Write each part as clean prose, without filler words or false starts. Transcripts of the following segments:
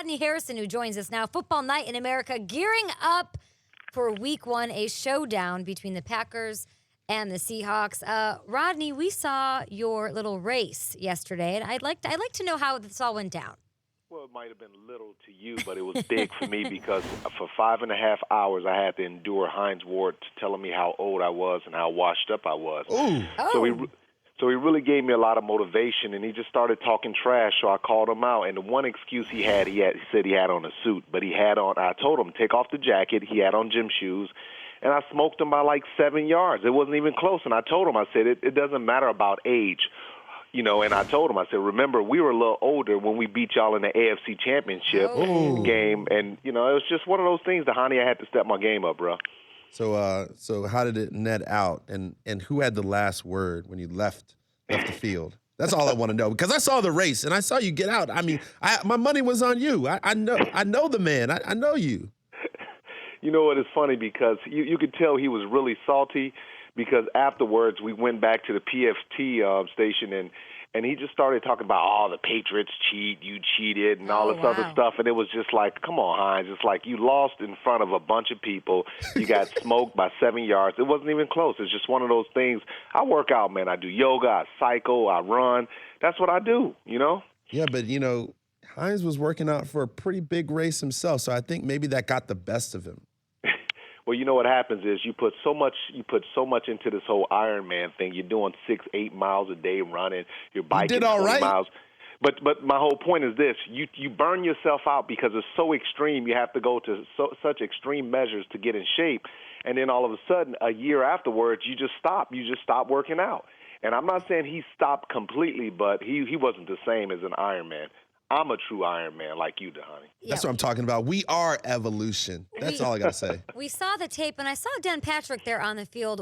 Rodney Harrison, who joins us now. Football Night in America, gearing up for Week 1, a showdown between the Packers and the Seahawks. Rodney, we saw your little race yesterday, and I'd like to know how this all went down. Well, it might have been little to you, but it was big for me because for 5.5 hours I had to endure Hines Ward telling me how old I was and how washed up I was. Oh. So he really gave me a lot of motivation, and he just started talking trash, so I called him out. And the one excuse he said he had on a suit, but I told him, take off the jacket. He had on gym shoes, and I smoked him by like 7 yards. It wasn't even close, and I told him, I said, it doesn't matter about age. And I told him, I said, remember, we were a little older when we beat y'all in the AFC Championship game. And, it was just one of those things, honey, I had to step my game up, bro. So how did it net out? And who had the last word when you left the field? That's all I want to know, because I saw the race and I saw you get out. I mean, my money was on you. I know the man. I know you. You know what? It's funny because you could tell he was really salty, because afterwards we went back to the PFT station and he just started talking about, the Patriots cheat, you cheated, and all this other stuff. And it was just like, come on, Hines. It's like you lost in front of a bunch of people. You got smoked by 7 yards. It wasn't even close. It's just one of those things. I work out, man. I do yoga. I cycle. I run. That's what I do, Yeah, but, Hines was working out for a pretty big race himself, so I think maybe that got the best of him. Well, what happens is you put so much into this whole Ironman thing. You're doing 6-8 miles a day running. You're biking 20 miles. But my whole point is this: you burn yourself out because it's so extreme. You have to go to such extreme measures to get in shape, and then all of a sudden, a year afterwards, you just stop. You just stop working out. And I'm not saying he stopped completely, but he wasn't the same as an Ironman. I'm a true Iron Man like you, honey. That's what I'm talking about. We are evolution. That's all I got to say. We saw the tape, and I saw Dan Patrick there on the field.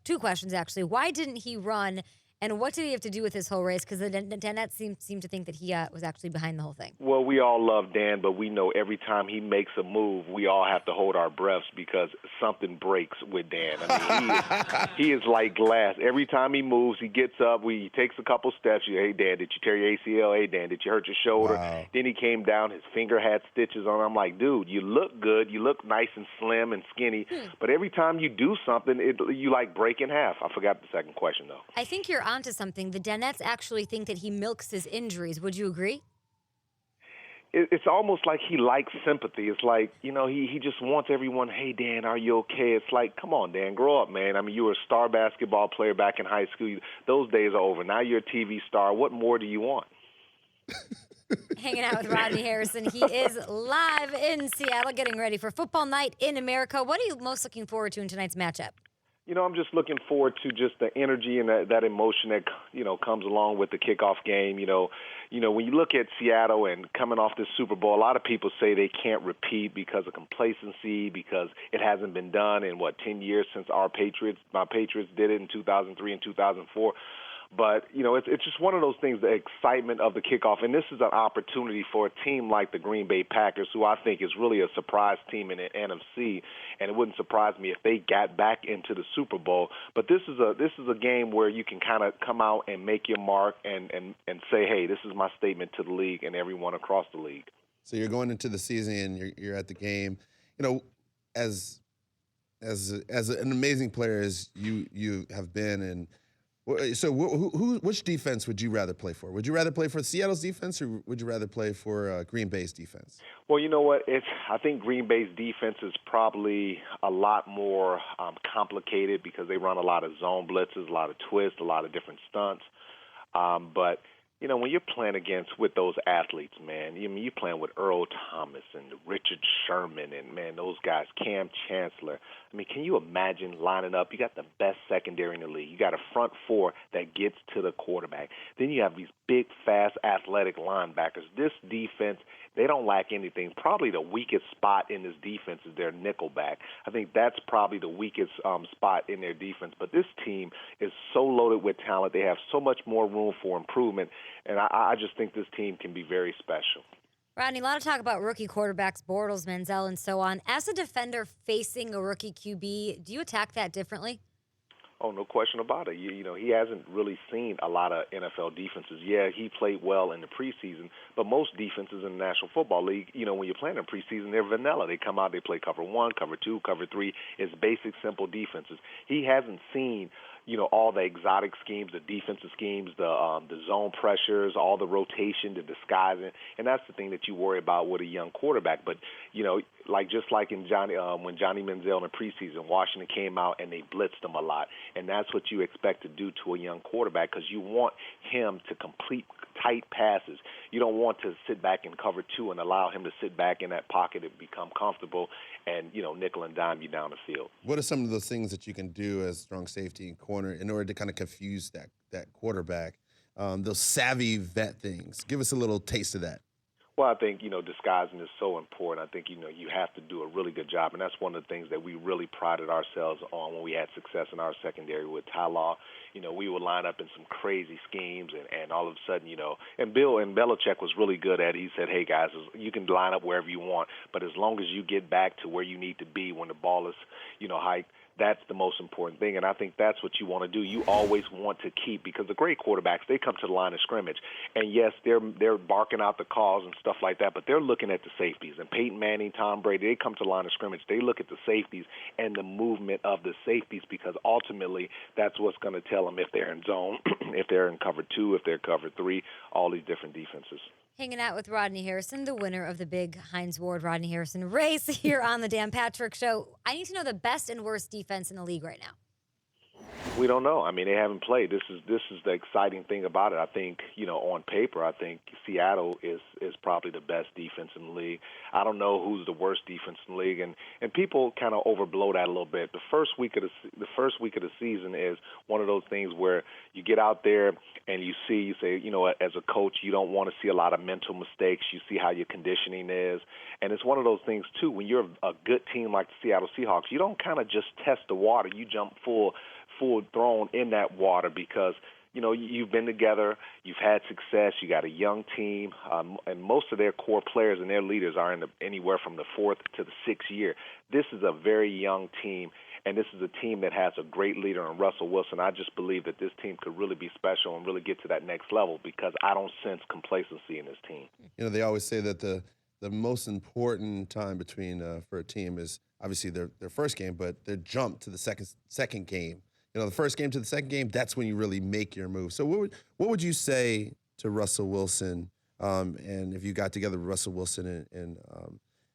Two questions, actually. Why didn't he run, and what did he have to do with this whole race? Because the Danettes seemed to think that he was actually behind the whole thing. Well, we all love Dan, but we know every time he makes a move, we all have to hold our breaths because something breaks with Dan. I mean, he is like glass. Every time he moves, he gets up, he takes a couple steps. Hey, Dan, did you tear your ACL? Hey, Dan, did you hurt your shoulder? Wow. Then he came down. His finger had stitches on it. I'm like, dude, you look good. You look nice and slim and skinny. But every time you do something, you like break in half. I forgot the second question, though. I think you're onto something. The Danettes actually think that he milks his injuries. Would you agree? It's almost like he likes sympathy. It's like, he just wants everyone, hey, Dan, are you okay? It's like, come on, Dan, grow up, man. I mean, you were a star basketball player back in high school. Those days are over. Now you're a TV star. What more do you want? Hanging out with Rodney Harrison. He is live in Seattle getting ready for Football Night in America. What are you most looking forward to in tonight's matchup? I'm just looking forward to just the energy and that emotion that, comes along with the kickoff game. When you look at Seattle and coming off this Super Bowl, a lot of people say they can't repeat because of complacency, because it hasn't been done in, 10 years since my Patriots did it in 2003 and 2004. But, it's just one of those things, the excitement of the kickoff. And this is an opportunity for a team like the Green Bay Packers, who I think is really a surprise team in the NFC. And it wouldn't surprise me if they got back into the Super Bowl. But this is a game where you can kind of come out and make your mark and say, hey, this is my statement to the league and everyone across the league. So you're going into the season and you're at the game. As an amazing player as you have been, and so which defense would you rather play for? Would you rather play for Seattle's defense, or would you rather play for Green Bay's defense? Well, you know what? I think Green Bay's defense is probably a lot more complicated because they run a lot of zone blitzes, a lot of twists, a lot of different stunts. But when you're playing with those athletes, man, you're playing with Earl Thomas and Richard Sherman and, man, those guys, Cam Chancellor. I mean, can you imagine lining up? You got the best secondary in the league. You got a front four that gets to the quarterback. Then you have these big, fast, athletic linebackers. This defense, they don't lack anything. Probably the weakest spot in this defense is their nickelback. I think that's probably the weakest spot in their defense. But this team is so loaded with talent. They have so much more room for improvement. And I just think this team can be very special. Rodney, a lot of talk about rookie quarterbacks, Bortles, Manziel, and so on. As a defender facing a rookie QB, do you attack that differently? Oh, no question about it. He hasn't really seen a lot of NFL defenses. Yeah, he played well in the preseason, but most defenses in the National Football League, when you're playing in preseason, they're vanilla. They come out, they play cover 1, cover 2, cover 3. It's basic, simple defenses. He hasn't seen all the exotic schemes, the defensive schemes, the zone pressures, all the rotation, the disguising, and that's the thing that you worry about with a young quarterback. But just like in when Johnny Manziel in the preseason, Washington came out and they blitzed him a lot, and that's what you expect to do to a young quarterback because you want him to complete tight passes. You don't want to sit back in cover 2 and allow him to sit back in that pocket and become comfortable and, nickel and dime you down the field. What are some of those things that you can do as strong safety and corner in order to kind of confuse that quarterback? Those savvy vet things. Give us a little taste of that. Well, I think, disguising is so important. I think, you have to do a really good job, and that's one of the things that we really prided ourselves on when we had success in our secondary with Ty Law. We would line up in some crazy schemes, and all of a sudden, and Belichick was really good at it. He said, hey, guys, you can line up wherever you want, but as long as you get back to where you need to be when the ball is, hiked, that's the most important thing, and I think that's what you want to do. You always want to keep, because the great quarterbacks, they come to the line of scrimmage, and yes, they're barking out the calls and stuff like that, but they're looking at the safeties. And Peyton Manning, Tom Brady, they come to the line of scrimmage. They look at the safeties and the movement of the safeties, because ultimately that's what's going to tell them if they're in zone, if they're in cover 2, if they're cover 3, all these different defenses. Hanging out with Rodney Harrison, the winner of the big Heinz Ward Rodney Harrison race here on the Dan Patrick Show. I need to know the best and worst defense in the league right now. We don't know. I mean, they haven't played. This is the exciting thing about it. I think, on paper, I think Seattle is probably the best defense in the league. I don't know who's the worst defense in the league, and people kind of overblow that a little bit. The first week of the season is one of those things where you get out there and you say, as a coach, you don't want to see a lot of mental mistakes. You see how your conditioning is, and it's one of those things too. When you're a good team like the Seattle Seahawks, you don't kind of just test the water. You jump full thrown in that water because, you've been together, you've had success, you got a young team, and most of their core players and their leaders are in anywhere from the 4th to the 6th year. This is a very young team, and this is a team that has a great leader in Russell Wilson. I just believe that this team could really be special and really get to that next level because I don't sense complacency in this team. They always say that the most important time for a team is obviously their first game, but their jump to the second game. The first game to the second game, that's when you really make your move. So what would you say to Russell Wilson, and if you got together with Russell Wilson and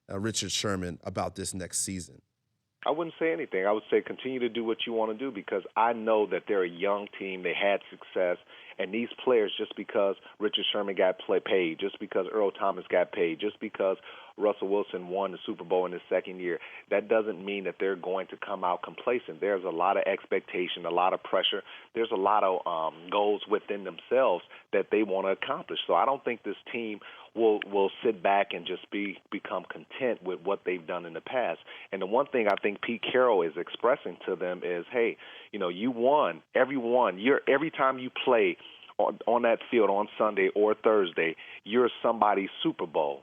Richard Sherman about this next season? I wouldn't say anything. I would say continue to do what you want to do because I know that they're a young team. They had success. And these players, just because Richard Sherman got paid, just because Earl Thomas got paid, just because Russell Wilson won the Super Bowl in his second year, that doesn't mean that they're going to come out complacent. There's a lot of expectation, a lot of pressure. There's a lot of goals within themselves that they want to accomplish. So I don't think this team will sit back and just become content with what they've done in the past. And the one thing I think Pete Carroll is expressing to them is, hey, you won. Every time you play on that field on Sunday or Thursday, you're somebody's Super Bowl.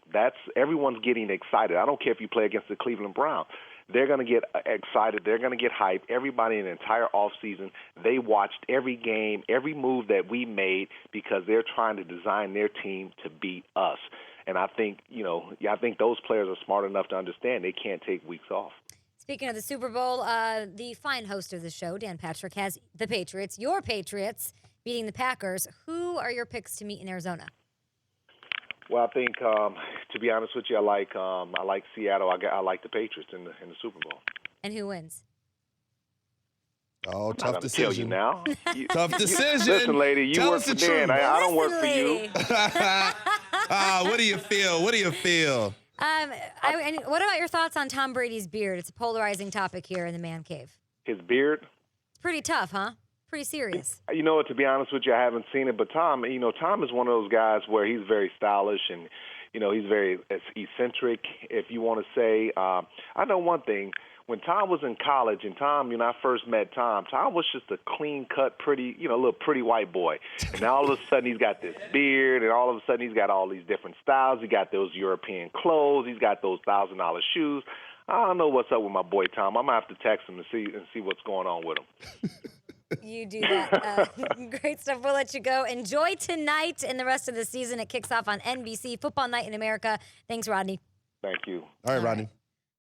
Everyone's getting excited. I don't care if you play against the Cleveland Browns. They're going to get excited. They're going to get hyped. Everybody in the entire offseason, they watched every game, every move that we made because they're trying to design their team to beat us. And I think, I think those players are smart enough to understand they can't take weeks off. Speaking of the Super Bowl, the fine host of the show, Dan Patrick, has the Patriots, your Patriots, beating the Packers. Who are your picks to meet in Arizona? Well, I think, to be honest with you, I like Seattle. I like the Patriots in the Super Bowl. And who wins? Oh, I'm tough not decision. Tell you now. Tough decision. Listen, lady, you work for Dan. I don't work for you. What do you feel? What do you feel? And what about your thoughts on Tom Brady's beard? It's a polarizing topic here in the Man Cave. His beard? It's pretty tough, huh? Pretty serious. To be honest with you, I haven't seen it, but Tom is one of those guys where he's very stylish and, he's very eccentric, if you want to say. I know one thing. When Tom was in college, and Tom, I first met Tom was just a clean-cut, pretty, little pretty white boy. And now all of a sudden he's got this beard, and all of a sudden he's got all these different styles. He got those European clothes. He's got those $1,000 shoes. I don't know what's up with my boy Tom. I'm going to have to text him and see what's going on with him. You do that. Great stuff. We'll let you go. Enjoy tonight and the rest of the season. It kicks off on NBC, Football Night in America. Thanks, Rodney. Thank you. All right, Rodney.